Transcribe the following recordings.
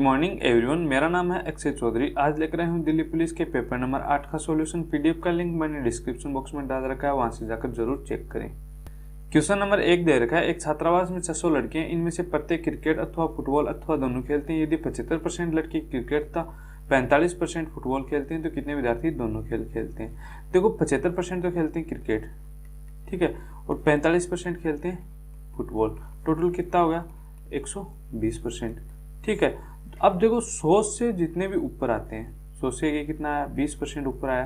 Morning everyone, मेरा नाम है अक्षय चौधरी। आज लेकर आया हूँ दिल्ली पुलिस के पेपर नंबर 8 का सॉल्यूशन। पीडीएफ का लिंक मैंने डिस्क्रिप्शन बॉक्स में डाल रखा है, वहां से जाकर जरूर चेक करें। क्वेश्चन नंबर 1 दे रखा है, एक छात्रावास में 600 लड़कियां, इनमें से प्रत्येक क्रिकेट अथवा फुटबॉल अथवा दोनों खेलते हैं। यदि 75% लड़की क्रिकेट तथा 45% फुटबॉल खेलते हैं तो कितने विद्यार्थी दोनों खेल खेलते हैं। देखो 75% तो खेलते हैं क्रिकेट, ठीक है, और 45% खेलते हैं फुटबॉल। टोटल कितना हो गया? 120%, ठीक है। अब देखो 100 से जितने भी ऊपर आते हैं, 100 से ये कितना आया? 20% ऊपर आया।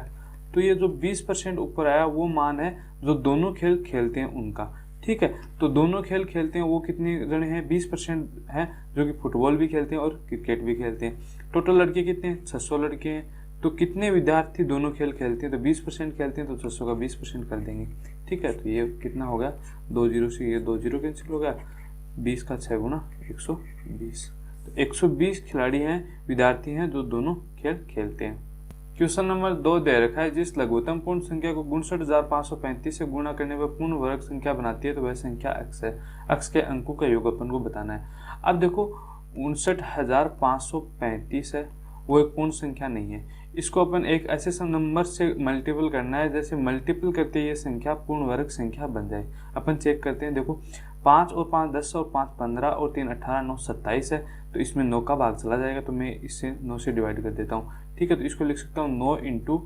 तो ये जो 20% ऊपर आया वो मान है जो दोनों खेल खेलते हैं उनका, ठीक है। तो दोनों खेल खेलते हैं वो कितने जने हैं? 20% हैं जो कि फुटबॉल भी खेलते हैं और क्रिकेट भी खेलते हैं। टोटल लड़के कितने हैं? 600 लड़के हैं। तो कितने विद्यार्थी दोनों खेल खेलते हैं? तो 20% खेलते हैं, तो 600 का 20% कर देंगे, ठीक है। तो ये कितना हो गया? 2 जीरो से ये 2 जीरो कैंसिल हो गया। 20 का 6 गुना 120। तो 120 खिलाड़ी हैं, विद्यार्थी हैं जो दोनों खेल खेलते हैं। क्वेश्चन नंबर 2 दे रखा है, जिस लघुत्तम पूर्ण संख्या को 59,535 से गुणा करने पर पूर्ण वर्ग संख्या बनाती है तो वह संख्या x है। x के अंकों का योग अपन को बताना है। अब देखो 59,535 है, वो एक पूर्ण संख्या नहीं है। इसको अपन एक ऐसे नंबर से मल्टीपल करना है जैसे मल्टीपल करते ये संख्या पूर्ण वर्ग संख्या बन जाए। अपन चेक करते हैं। देखो 5 और 5 10 और 5 15 और 3 18 9 27 है, तो इसमें 9 का भाग चला जाएगा, तो मैं इससे 9 से डिवाइड कर देता हूँ, ठीक है। तो इसको लिख सकता हूँ 9 इंटू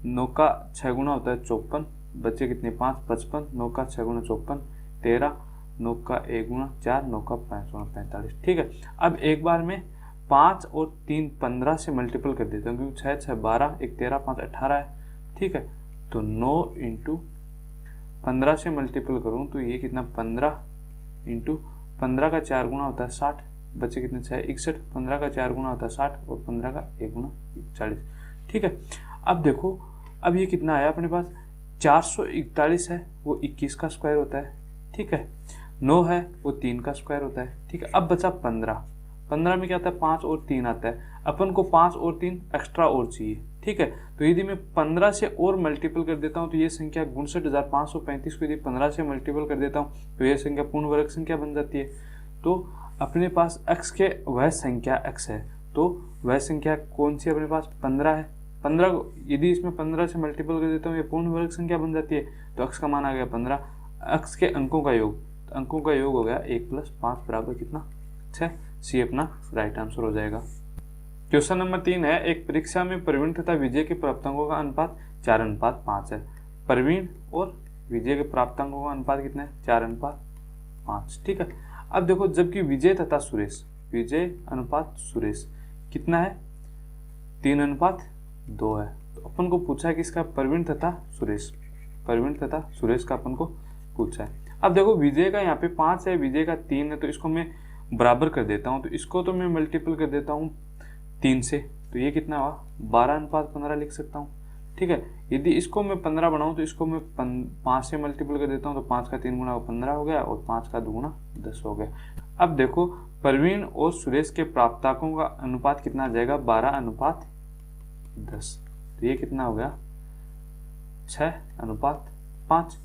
9 का 6 गुना होता है 54, बच्चे कितने? 5 55, 9 का 6 गुना 54 13, 9 का 1 गुना 4, 9 का 5 गुना 45, ठीक है। अब एक बार में 5 और 3 15 से मल्टीपल कर देता हूँ, क्योंकि 6 6 12, 1 13, 5 18 है, ठीक है। तो 9 इंटू 15 से मल्टीपल करूँ तो ये कितना? 15 इंटू 15 का 4 गुना होता है 60, बच्चे कितने? 6 61, 15 का 4 गुना होता है 60 और 15 का 1 गुना 40, ठीक है। अब देखो, अब ये कितना आया अपने पास? 441 है, वो 21 का स्क्वायर होता है, ठीक है। 9 है, वो 3 का स्क्वायर होता है, ठीक है। अब बचा 15। 15 में क्या आता है? 5 और 3 आता है। अपन को 5 और 3 एक्स्ट्रा और चाहिए, ठीक है। तो यदि मैं 15 से और मल्टीपल कर देता हूँ तो ये संख्या 59,535 को यदि 15 से मल्टीपल कर देता हूँ तो ये संख्या पूर्ण वर्ग संख्या बन जाती है। तो अपने पास x के वह संख्या x है, तो वह संख्या कौन सी अपने पास? 15 है। 15 को यदि इसमें 15 से मल्टीपल कर देता हूँ ये पूर्ण वर्ग संख्या बन जाती है, तो x का मान आ गया 15। x के अंकों का योग, तो अंकों का योग हो गया 1 + 5 बराबर कितना? 6। सी अपना राइट आंसर हो जाएगा। क्वेश्चन नंबर 3 है, एक परीक्षा में प्रवीण तथा विजय के प्राप्तांकों का अनुपात 4:5 है। प्रवीण और विजय के प्राप्तांकों का अनुपात कितना है? 4:5, ठीक है। अब देखो, जबकि विजय तथा सुरेश, विजय अनुपात सुरेश कितना है? 3:2 है। तो अपन को पूछा है किसका? प्रवीण तथा सुरेश, प्रवीण तथा सुरेश का अपन को पूछा है। अब देखो विजय का यहाँ पे 5 है, विजय का 3 है, तो इसको मैं बराबर कर देता हूँ। तो इसको तो मैं मल्टीपल कर देता हूँ 3 से, तो ये कितना हुआ? 12:15 लिख सकता हूँ, ठीक है। यदि इसको मैं 15 बनाऊँ तो इसको मैं 5 से मल्टीपल कर देता हूँ, तो 5 का 3 गुना 15 हो गया और 5 का 2 गुना 10 हो गया। अब देखो प्रवीण और सुरेश के प्राप्तांकों का अनुपात कितना आ जाएगा? 12:10। तो ये कितना हो गया? 6:5।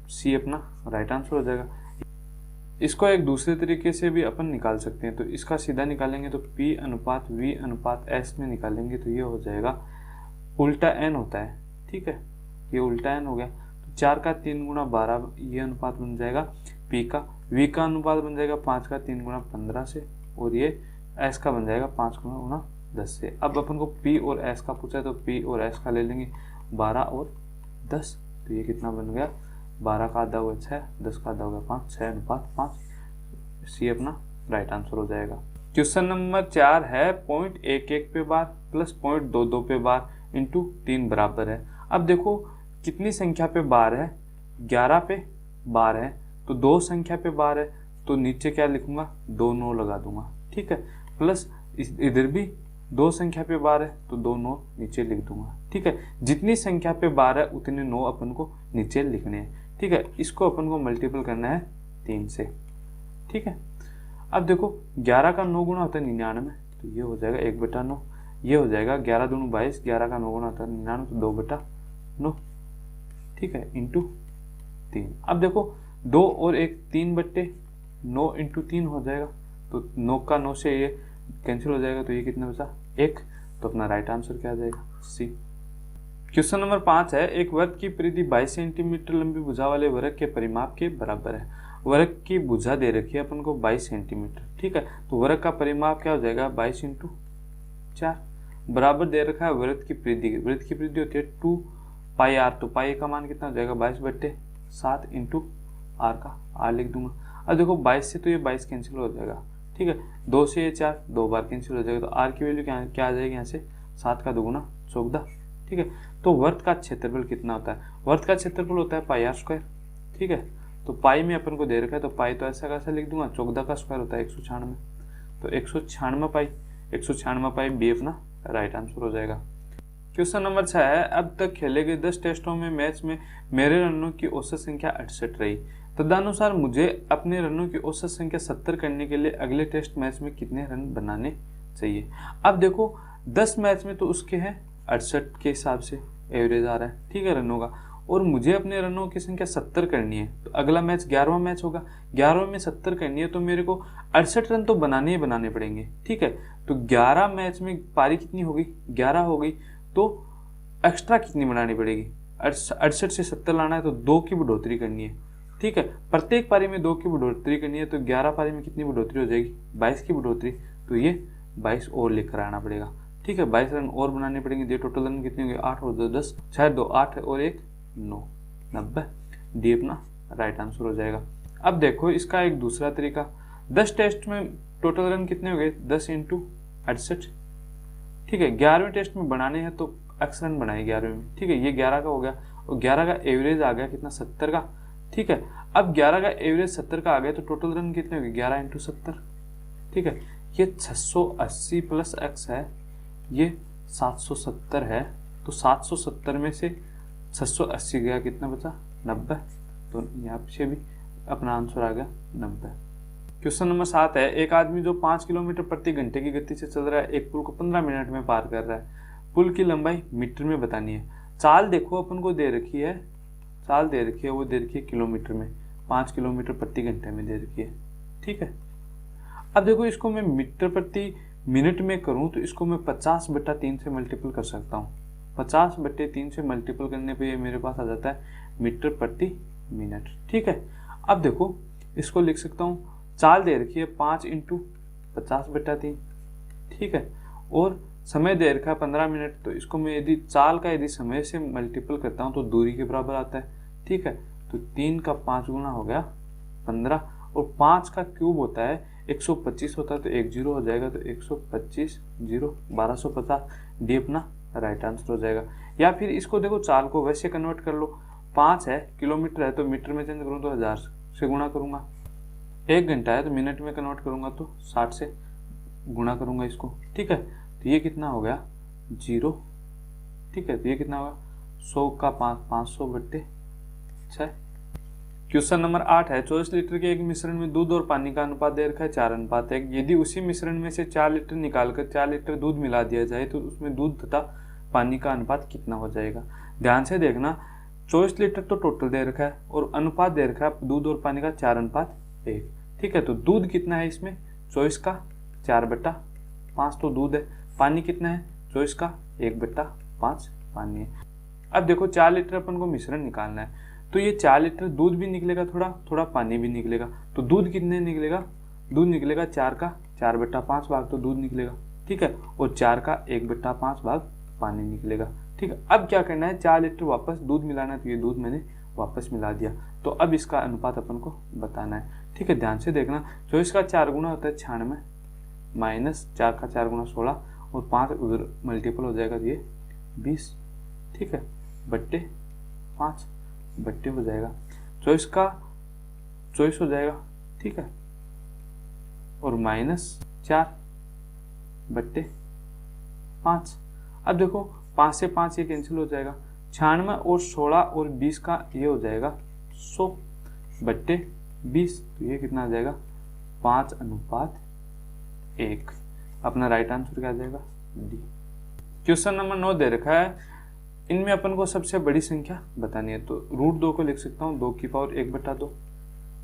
सी अपना राइट आंसर हो जाएगा। इसको एक दूसरे तरीके से भी अपन निकाल सकते हैं। तो इसका सीधा निकालेंगे तो P/V/S में निकालेंगे तो ये हो जाएगा उल्टा n होता है, ठीक है। ये उल्टा n हो गया, तो 4 का 3 गुना 12 ये अनुपात बन जाएगा P का। V का अनुपात बन जाएगा 5 का 3 गुना 15 से, और ये S का बन जाएगा 5 गुना 10 से। अब अपन को P और S का पूछा है तो P और S का ले लेंगे 12 और 10। तो ये कितना बन गया? 12 का आधा हुआ 6, 10 का आधा हो गया 5, 6:5। सी अपना राइट आंसर हो जाएगा। क्वेश्चन नंबर 4 है, 0.11 पे बार प्लस 0.22 पे बार इंटू 3 बराबर है। अब देखो कितनी संख्या पे बार है? 11 पे बार है, तो 2 संख्या पे बार है, तो नीचे क्या लिखूंगा? 2 9 लगा दूंगा, ठीक है। प्लस इधर भी 2 संख्या पे बार है, तो 2 9 नीचे लिख दूंगा, ठीक है। जितनी संख्या पे बार है उतने 9 अपन को नीचे लिखने हैं, ठीक है। इसको अपन को मल्टीपल करना है 3 से, ठीक है। अब देखो 11 का 9 गुना होता है 99, तो ये हो जाएगा 1/9। ये हो जाएगा 11 दूनी 22, 11 का 9 गुना होता है 99, तो 2/9, ठीक है, इंटू 3। अब देखो 2 और 1 3/9 इंटू 3 हो जाएगा, तो 9 का 9 से ये कैंसिल हो जाएगा, तो ये कितना बचा 1। तो अपना राइट आंसर क्या आ जाएगा सी। क्वेश्चन नंबर 5 है, एक वर्ग की परिधि 22 सेंटीमीटर लंबी भुजा वाले वर्ग के परिमाप के बराबर है। वर्ग की भुजा दे रखी है अपन को 22 सेंटीमीटर, ठीक है। तो वर्ग का परिमाप क्या हो जाएगा 22 × 4, बराबर दे रखा है वर्ग की परिधि। वर्ग की परिधि होती है 2 पाई r, तो पाई का मान कितना हो जाएगा 22/7 × r का r लिख दूंगा। अब देखो 22 से तो ये 22 कैंसिल हो जाएगा, ठीक है। 2 से ये 4 2 बार कैंसिल हो जाएगा, तो r की वैल्यू क्या आ जाएगी यहाँ से 7 का 2 × 14, ठीक है। तो वर्ग का क्षेत्रफल कितना होता है, वर्ग का क्षेत्रफल होता है πr², ठीक है। तो पाई में अपन को दे रखा है, तो पाई तो ऐसा कैसा लिख दूंगा 14 का स्क्वायर होता है 196, तो 196 पाई बी अपना राइट आंसर हो जाएगा। क्वेश्चन नंबर 6 है, अब तक खेले गए 10 टेस्टों में मैच में मेरे रनों की औसत संख्या 68 रही। तदनुसार मुझे अपने रनों की औसत संख्या 70 करने के लिए अगले टेस्ट मैच में कितने रन बनाने चाहिए। अब देखो 10 मैच में तो उसके हैं 68 के हिसाब से एवरेज आ रहा है, ठीक है, रनों का, और मुझे अपने रनों की संख्या 70 करनी है। तो अगला मैच 11वां मैच होगा, 11वें में 70 करनी है, तो मेरे को 68 रन तो बनाने ही बनाने पड़ेंगे, ठीक है। तो 11 मैच में पारी कितनी हो गई 11 हो गई, तो एक्स्ट्रा कितनी बनानी पड़ेगी 68 से 70 लाना है, तो 2 की बढ़ोतरी करनी है, ठीक है। प्रत्येक पारी में 2 की बढ़ोतरी करनी है, तो 11 पारी में कितनी बढ़ोतरी हो जाएगी 22 की बढ़ोतरी, तो ये 22 और लेकर आना पड़ेगा, ठीक है। 22 रन और बनाने पड़ेंगे। ये टोटल रन कितने होंगे 8 और 2 10, 6 2 8 और 1 9, 90। डी अपना राइट आंसर हो जाएगा। अब देखो इसका एक दूसरा तरीका, 10 टेस्ट में टोटल रन कितने हो गए 10 × 68, ठीक है। 11वें टेस्ट में बनाने हैं तो x रन बनाए 11वें में, ठीक है। ये 11 का हो गया, और 11 का एवरेज आ गया कितना 70 का, ठीक है। अब 11 का एवरेज 70 का आ गया, तो टोटल रन कितने हो गए 11 × 70, ठीक है। ये 680 प्लस x है, ये 770 है, तो 770 में से 680 गया, कितना बचा 90, तो यहाँ से भी अपना आंसर आ गया 90। क्वेश्चन नंबर 7 है, एक आदमी जो 5 किलोमीटर प्रति घंटे की गति से चल रहा है, एक पुल को 15 मिनट में पार कर रहा है। पुल की लंबाई मीटर में बतानी है। चाल देखो अपन को दे रखी है, चाल दे रखी है, वो दे रखी है किलोमीटर में, 5 किलोमीटर प्रति घंटे में दे रखी है, ठीक है। अब देखो इसको मैं मीटर प्रति मिनट में करूं, तो इसको मैं 50/3 से मल्टीपल कर सकता हूं। 50/3 से मल्टीपल करने पे ये मेरे पास आ जाता है मीटर प्रति मिनट, ठीक है। अब देखो इसको लिख सकता हूँ, चाल दे रखी है 5 × 50/3, ठीक है, और समय दे रखा है 15 मिनट, तो इसको मैं यदि चाल का यदि समय से मल्टीपल करता हूँ तो दूरी के बराबर आता है, ठीक है। तो 3 का 5 गुना हो गया 15, और 5 का क्यूब होता है 125 होता है, तो 1 0 हो जाएगा, तो 125 0 1250। डी अपना राइट आंसर हो जाएगा। या फिर इसको देखो चाल को वैसे कन्वर्ट कर लो, 5 है किलोमीटर है, तो मीटर में चेंज करूँ तो 1000 से गुणा करूंगा। 1 घंटा है तो मिनट में कन्वर्ट करूंगा तो 60 से गुणा करूंगा इसको, ठीक है। तो ये कितना हो गया 0, ठीक है। तो ये कितना होगा 100 का 5 500/6। क्वेश्चन नंबर 8 है, 24 लीटर के एक मिश्रण में दूध और पानी का अनुपात दे रखा है 4:1। यदि उसी मिश्रण में से 4 लीटर निकालकर 4 लीटर दूध मिला दिया जाए तो उसमें दूध तथा पानी का अनुपात कितना हो जाएगा। ध्यान से देखना, 24 लीटर तो टोटल दे रखा है और अनुपात दे रखा है दूध और पानी का 4:1, ठीक है। तो दूध कितना है इसमें 24 का 4/5 तो दूध है, पानी कितना है 24 का 1/5 पानी है। अब देखो 4 लीटर अपन को मिश्रण निकालना है, तो ये 4 लीटर दूध भी निकलेगा, थोड़ा थोड़ा पानी भी निकलेगा, तो दूध कितने निकलेगा, दूध निकलेगा 4 का 4/5 भाग तो दूध निकलेगा, ठीक है, और 4 का 1/5 भाग पानी निकलेगा, ठीक है। अब क्या करना है 4 लीटर वापस दूध मिलाना है, तो ये दूध मैंने वापस मिला दिया, तो अब इसका अनुपात अपन को बताना है, ठीक है। ध्यान से देखना, 24 का 4 गुना होता है 96 माइनस 4 का 4 गुना 16 और 5 उधर मल्टीपल हो जाएगा, ये 20, ठीक है, /5 बट्टे हो जाएगा, 24 का 24 हो जाएगा, ठीक है, और -4/5। अब देखो 5 से 5 ये कैंसिल हो जाएगा, 96 और 16 और 20 का ये हो जाएगा 100/20, तो ये कितना आ जाएगा 5:1। अपना राइट आंसर क्या आ जाएगा डी। क्वेश्चन नंबर 9 दे रखा है, इनमें अपन को सबसे बड़ी संख्या बतानी है, तो √2 को लिख सकता हूँ 2 की पावर 1/2,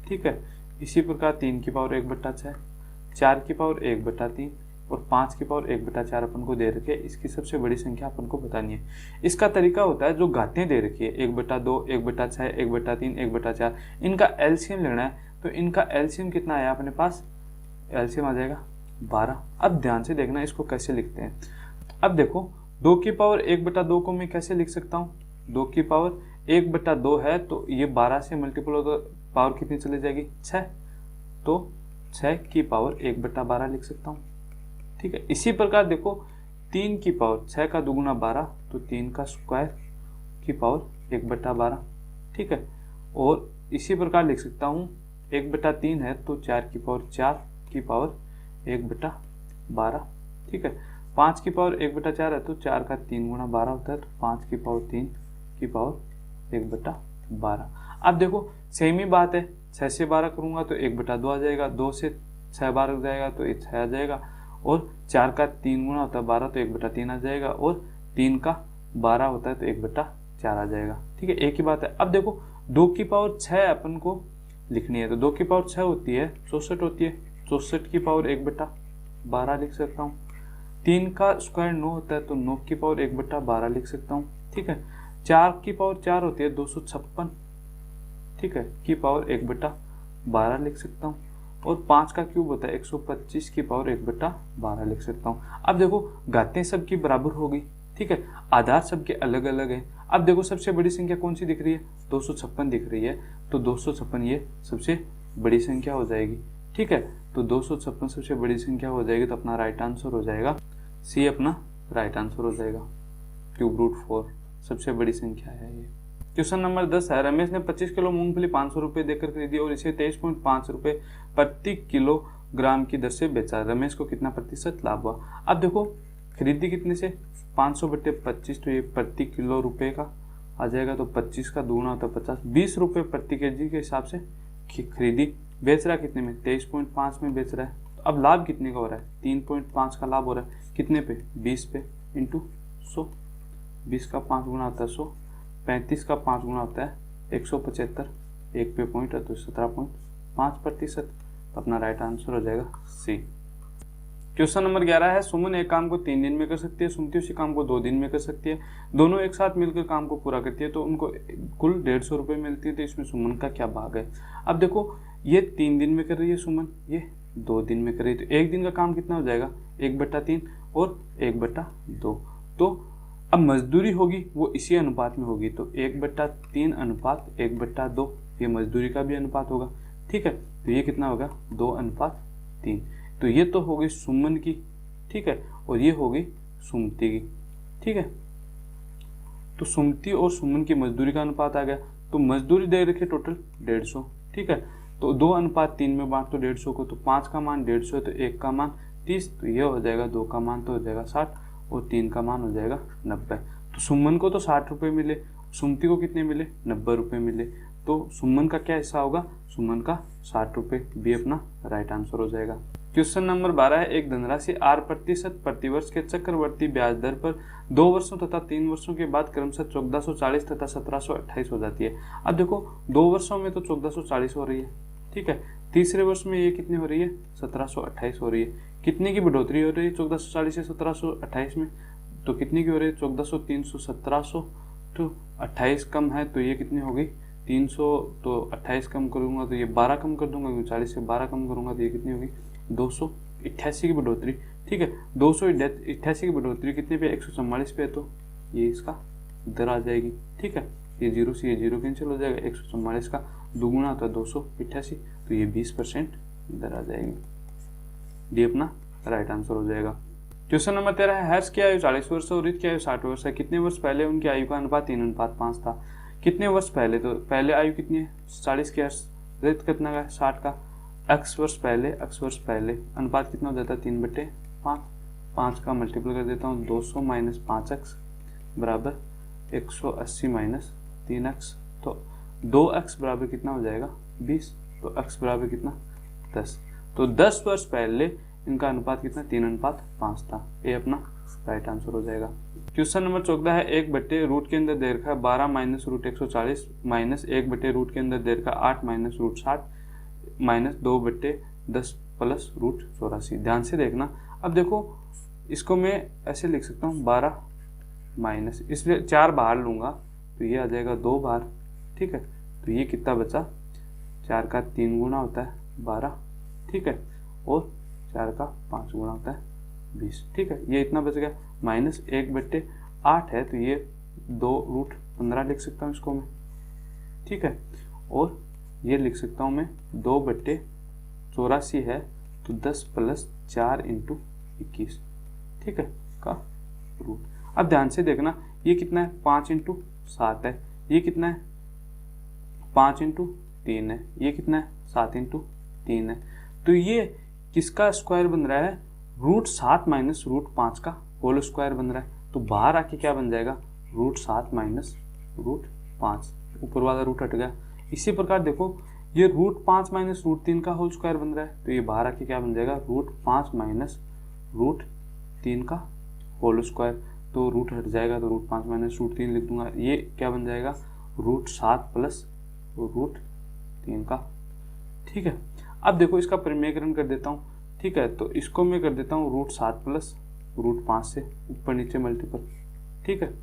ठीक है। इसी प्रकार 3 की पावर 1/6, 4 की पावर 1/3, और 5 की पावर 1/4 अपन को दे रखी है। इसकी सबसे बड़ी संख्या अपन को बतानी है। इसका तरीका होता है, जो घातें दे रखी है 1/2, 1/6, 1/3, 1/4, इनका एलसीएम लेना है। तो इनका एलसीएम कितना आया अपने पास, एलसीएम आ जाएगा 12। अब ध्यान से देखना इसको कैसे लिखते हैं। अब देखो 2 की पावर 1/2 को मैं कैसे लिख सकता हूँ, 2 की पावर 1/2 है तो ये 12 से मल्टीपल हो तो पावर कितनी चली जाएगी 6, तो 6 की पावर 1/12 लिख सकता हूँ। ठीक है, इसी प्रकार देखो 3 की पावर 6 का दुगुना 12, तो 3 का स्क्वायर की पावर 1/12। ठीक है, और इसी प्रकार लिख सकता हूँ 1/3 है तो 4 की पावर 4 की पावर 1/12। ठीक है, 5 की पावर 1/4 है तो 4 का 3 गुना 12 होता है, तो 5 की पावर 3 की पावर 1/12। अब देखो सेम ही बात है, 6 से 12 करूंगा तो 1/2 आ जाएगा, 2 से 6 12 जाएगा तो 6 आ जाएगा, और 4 का 3 गुना होता है 12 तो 1/3 आ जाएगा, और 3 का 12 होता है तो 1/4 आ जाएगा। ठीक है, एक ही बात है। अब देखो 2 की पावर 6 अपन को लिखनी है, तो 2 की पावर 6 होती है 64 होती है, 64 की पावर 1/12 लिख सकता हूँ। 3 का स्क्वायर 9 होता है तो 9 की पावर 1/12 लिख सकता हूँ। ठीक है, 4 की पावर 4 होती है 256, ठीक है, की पावर 1/12 लिख सकता हूँ, और 5 का क्यूब होता है 125 की पावर 1/12 लिख सकता हूँ। अब देखो घातें सबकी बराबर हो गई। ठीक है, आधार सबके अलग अलग हैं। अब देखो सबसे बड़ी संख्या कौन सी दिख रही है, 256 दिख रही है, तो 256 ये सबसे बड़ी संख्या हो जाएगी। ठीक है, तो 256 सबसे बड़ी संख्या हो जाएगी, तो अपना राइट आंसर हो जाएगा सी, अपना राइट आंसर हो जाएगा। क्यूब रूट 4 सबसे बड़ी संख्या है ये। क्वेश्चन नंबर 10 है, रमेश ने 25 किलो मूंगफली 500 रुपए देकर खरीदी और इसे 23.5 रुपए प्रति किलोग्राम की दर से बेचा। रमेश को कितना प्रतिशत लाभ हुआ। अब देखो खरीदी कितने से, 500/25, तो ये प्रति किलो रुपए का आ जाएगा, तो 25 का दुगुना होता है 50, 20 रुपए प्रति केजी के हिसाब से खरीदी। बेच रहा कितने में, 23.5 में बेच रहा है। तो अब लाभ कितने का हो रहा है, 3.5 का लाभ हो रहा है। कितने पे, 20 पे इंटू 100, 20 का 5 गुना होता है 100, 35 का 5 गुना होता है 175, 1 पे पॉइंट है तो 17.5%। तो अपना राइट आंसर हो जाएगा सी। क्वेश्चन नंबर 11 है, सुमन एक काम को 3 दिन में कर सकती है, सुमति उसी काम को 2 दिन में कर सकती है। दोनों एक साथ मिलकर काम को पूरा करती है तो उनको कुल 150 रुपये मिलती है, तो इसमें सुमन का क्या भाग है। अब देखो ये 3 दिन में कर रही है सुमन, ये 2 दिन में कर रही है, तो एक दिन का काम कितना हो जाएगा 1/3 और 1/2। तो अब मजदूरी होगी वो इसी अनुपात में होगी, तो 1/3 अनुपात 1/2, ये मजदूरी का भी अनुपात होगा। ठीक है, तो ये कितना होगा 2:3। तो ये तो हो गई सुमन की, ठीक है, और ये हो गई सुमति की। ठीक है, तो सुमति और सुमन की मजदूरी का अनुपात आ गया। तो मजदूरी दे रखी टोटल 150। ठीक है, तो 2:3 में बांट तो 150 को, तो 5 का मान 150 है तो 1 का मान 30, तो ये हो जाएगा 2 का मान तो हो जाएगा 60 और 3 का मान हो जाएगा 90। तो सुमन को तो 60 रुपये मिले, सुमति को कितने मिले 90 रुपये मिले, तो सुमन का क्या हिस्सा होगा, सुमन का 60 रुपये, भी अपना राइट आंसर हो जाएगा। क्वेश्चन नंबर 12 है, एक धनराशि R% प्रतिवर्ष के चक्रवर्ती ब्याज दर पर 2 वर्षों तथा 3 वर्षों के बाद क्रमशः 1440 तथा 1728 हो जाती है। अब देखो 2 वर्षों में तो 1440 हो रही है, ठीक है, तीसरे वर्ष में ये कितनी हो रही है 1728 हो रही है। कितने की बढ़ोतरी हो रही है 1440 से 1728 में, तो कितने की हो रही है 1400, 300, 1700, तो 28 कम है तो ये कितनी हो गई 300, तो 28 कम करूंगा तो ये 12 कम कर दूंगा, क्योंकि 40 से 12 कम करूंगा तो ये कितनी होगी 288 की बढ़ोतरी। ठीक है, 288 की बढ़ोतरी कितने पे 144 पे है, तो ये इसका दर आ जाएगी। ठीक है, ये 0 से ये 0 कैंसिल हो जाएगा, 144 का दुगुना होता है 288, तो ये 20% दर आ जाएगी। डी अपना राइट आंसर हो जाएगा। क्वेश्चन नंबर 13 है, हर्ष की आयु 40 वर्ष और रित की आयु 60 वर्ष है। कितने वर्ष पहले उनकी आयु का अनुपात 3:5 था। कितने वर्ष पहले, तो पहले आयु कितनी है 40 की, हर्ष रित कितना का 60 का, x वर्ष पहले अनुपात कितना हो जाता है 3/5। 5 का मल्टीपल कर देता हूँ, 200 माइनस 5x बराबर 180 माइनस 3x, तो 2x बराबर कितना हो जाएगा 20, तो x बराबर कितना 10। तो 10 वर्ष पहले इनका अनुपात कितना 3:5 था। ये अपना राइट आंसर हो जाएगा। क्वेश्चन नंबर 14 है, 1/रूट के अंदर दे रखा है 12 माइनस रूट 140 माइनस 1/रूट के अंदर दे रखा 8 minus root 60 minus 2/10 plus root 84। ध्यान से देखना, अब देखो इसको मैं ऐसे लिख सकता हूँ 12 माइनस, इसलिए 4 बाहर लूँगा तो ये आ जाएगा 2 बाहर, ठीक है। तो ये कितना बचा, 4 का 3 गुना होता है 12, ठीक है, और 4 का 5 गुना होता है 20, ठीक है। ये इतना बच गया, माइनस 1/8 है तो ये 2√15 लिख सकता हूँ इसको मैं, ठीक है। और ये लिख सकता हूँ मैं 2/84 है तो 10 + 4 × 21, ठीक है, का रूट। अब ध्यान से देखना ये कितना है, 5 × 7 है, ये कितना है 5 × 3 है, ये कितना है 7 × 3 है। तो ये किसका स्क्वायर बन रहा है, √7 - √5 का होल स्क्वायर बन रहा है। तो बाहर आके क्या बन जाएगा, √7 - √5, ऊपर वाला रूट हट गया। इसी प्रकार देखो ये √5 - √3 का होल स्क्वायर बन रहा है, तो ये बाहर आके क्या बन जाएगा, √5 - √3 का होल स्क्वायर। तो रूट हट जाएगा तो √5 - √3 लिख दूंगा। ये क्या बन जाएगा, √7 + √3 का, ठीक है। अब देखो इसका परिमेयकरण कर देता हूँ, ठीक है। तो इसको मैं कर देता हूँ √7 + √5 से ऊपर नीचे मल्टीपल, ठीक है।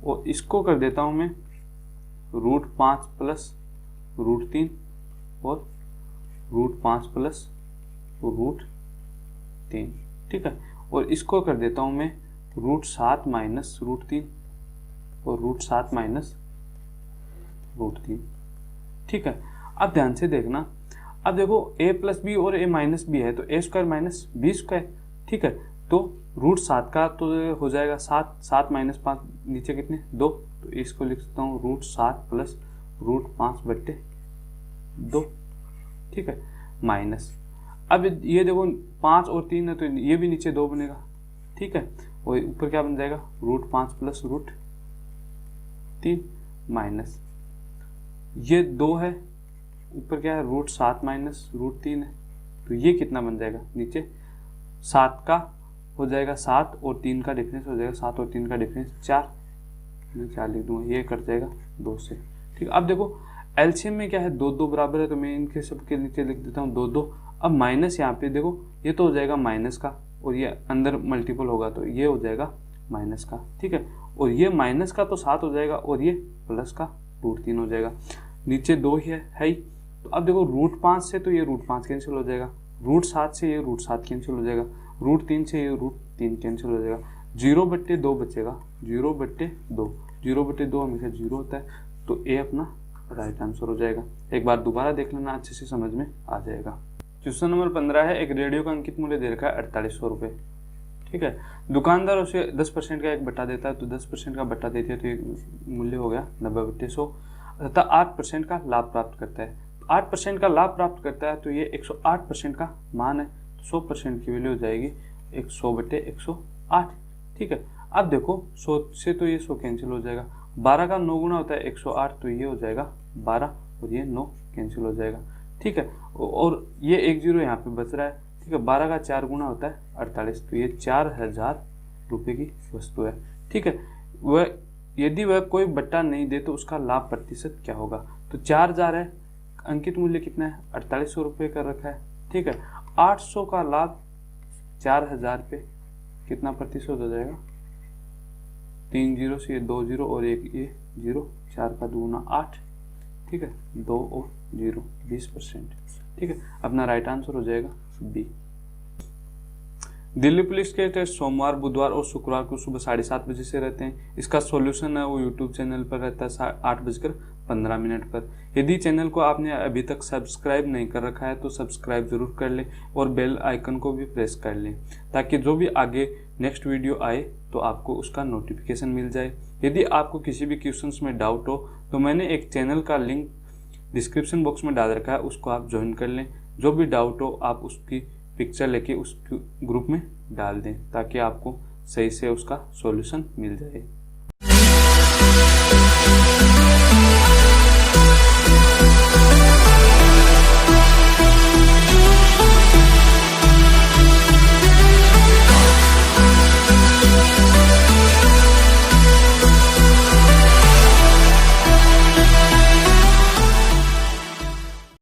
और इसको कर देता हूँ मैं √5 + √3 और √5 + √3, ठीक है। और इसको कर देता हूँ मैं √7 - √3 और √7 - √3, ठीक है। अब ध्यान से देखना, अब देखो a + b और a - b है तो a² - b², ठीक है। तो √7 का तो हो जाएगा 7, 7 - 5 नीचे कितने 2, तो इसको लिख सकता हूँ √7 + √5/2, ठीक है, माइनस। अब ये देखो 5 और 3 है तो ये भी नीचे 2 बनेगा, ठीक है। और ऊपर क्या बन जाएगा, √5 + √3 माइनस, ये 2 है, ऊपर क्या है √7 - √3 है, तो ये कितना बन जाएगा, नीचे 7 का हो जाएगा 7 और 3 का डिफरेंस हो जाएगा, 7 और 3 का डिफरेंस 4 लिख दूंगा, ये कट जाएगा 2 से, ठीक है। अब देखो एलसीएम में क्या है, 2 2 बराबर है तो मैं इनके सबके नीचे लिख देता हूँ 2 2। अब माइनस यहाँ पे देखो ये तो हो जाएगा माइनस का और ये अंदर मल्टीपल होगा तो ये हो जाएगा माइनस का, ठीक है। और ये माइनस का तो 7 हो जाएगा और ये प्लस का √3 हो जाएगा, नीचे 2 ही है ही। तो अब देखो √5 से तो ये √5 कैंसिल हो जाएगा, √7 से ये √7 कैंसिल हो जाएगा, √3 से ये √3 कैंसिल हो जाएगा, 0/2 बचेगा, 0/2, 0/2 हमेशा 0 होता है, तो ए अपना राइट आंसर हो जाएगा। एक बार दोबारा देख लेना, अच्छे से समझ में आ जाएगा। क्वेश्चन नंबर 15 है, एक रेडियो का अंकित मूल्य दे रखा है 4800 रुपये, ठीक है। दुकानदार उसे 10% का एक बट्टा देता है, तो 10% का बट्टा देते हैं तो ये मूल्य हो गया 90/100 तथा 8% का लाभ प्राप्त करता है। 8% का लाभ प्राप्त करता है तो ये 108% का मान है, तो 100% की वैल्यू हो जाएगी 100/108, ठीक है। अब देखो 100 से तो ये 100 कैंसिल हो जाएगा, 12 का 9 गुना होता है 108, तो ये हो जाएगा 12 और ये 9 कैंसिल हो जाएगा, ठीक है। और ये 1 0 यहाँ पे बच रहा है, ठीक है। 12 का 4 गुना होता है 48, तो ये 4000 रुपये की वस्तु है, ठीक है। वह यदि वह कोई बट्टा नहीं दे तो उसका लाभ प्रतिशत क्या होगा, तो 4000 है, अंकित मूल्य कितना है 4800 रुपये कर रखा है, ठीक है। 800 का लाभ 4000 पे कितना प्रतिशत हो जाएगा, 3 0 से ये 2 0 और एक ये 0, 4 का 2 गुना 8, ठीक है, 2 और 0 20%, ठीक है। अपना राइट आंसर हो जाएगा बी। दिल्ली पुलिस के टेस्ट सोमवार, बुधवार और शुक्रवार को सुबह 7:30 बजे से रहते हैं। इसका सॉल्यूशन है वो यूट्यूब चैनल पर रहता है 8:15 पर। यदि चैनल को आपने अभी तक सब्सक्राइब नहीं कर रखा है तो सब्सक्राइब जरूर कर लें और बेल आइकन को भी प्रेस कर लें, ताकि जो भी आगे नेक्स्ट वीडियो आए तो आपको उसका नोटिफिकेशन मिल जाए। यदि आपको किसी भी क्वेश्चंस में डाउट हो तो मैंने एक चैनल का लिंक डिस्क्रिप्शन बॉक्स में डाल रखा है, उसको आप ज्वाइन कर लें। जो भी डाउट हो आप उसकी पिक्चर लेके उस ग्रुप में डाल दें, ताकि आपको सही से उसका सॉल्यूशन मिल जाए।